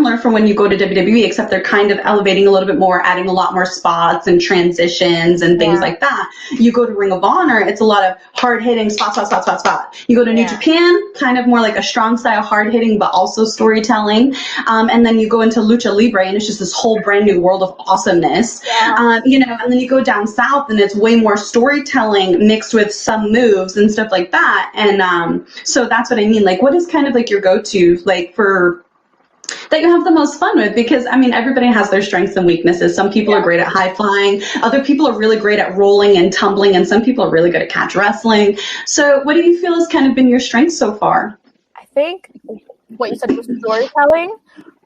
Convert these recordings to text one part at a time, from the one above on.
similar from when you go to WWE, except they're kind of elevating a little bit more, adding a lot more spots and transitions and things like that. You go to Ring of Honor, it's a lot of hard-hitting spot. You go to New Japan, kind of more like a strong style, hard-hitting, but also storytelling. And then you go into Lucha Libre, and it's just this whole brand new world of awesomeness. You know, and then you go down south, and it's way more storytelling mixed with some moves and stuff like that. And so that's what I mean. Like, what is kind of like your go-to, like, for that you have the most fun with? Because I mean, everybody has their strengths and weaknesses. Some people are great at high flying, other people are really great at rolling and tumbling, and some people are really good at catch wrestling. So what do you feel has kind of been your strength so far? I think what you said was storytelling.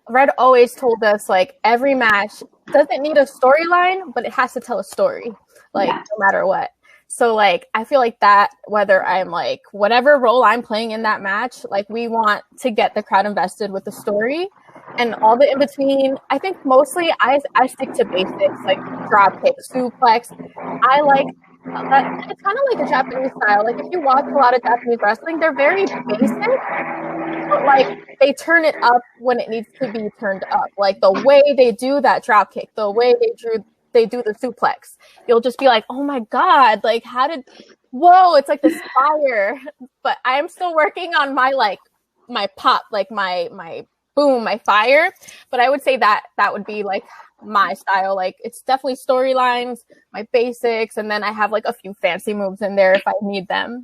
Red always told us, like, every match doesn't need a storyline, but it has to tell a story, like, no matter what. So, like, I feel like that, whether I'm, like, whatever role I'm playing in that match, like, we want to get the crowd invested with the story. And all the in-between, I think mostly I stick to basics, like drop kick, suplex. I like that. It's kind of like a Japanese style. Like, if you watch a lot of Japanese wrestling, they're very basic, but, like, they turn it up when it needs to be turned up. Like, the way they do that drop kick, the way they do the suplex, you'll just be like, oh my God, like, whoa, it's like this fire. But I am still working on my pop, like my boom, my fire. But I would say that would be like my style. Like, it's definitely storylines, my basics, and then I have like a few fancy moves in there if I need them.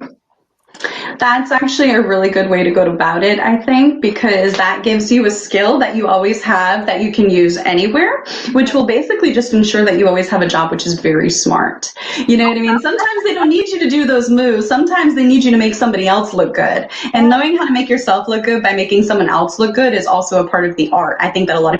That's actually a really good way to go about it, I think, because that gives you a skill that you always have that you can use anywhere, which will basically just ensure that you always have a job, which is very smart. You know what I mean? Sometimes they don't need you to do those moves. Sometimes they need you to make somebody else look good. And knowing how to make yourself look good by making someone else look good is also a part of the art. I think that a lot of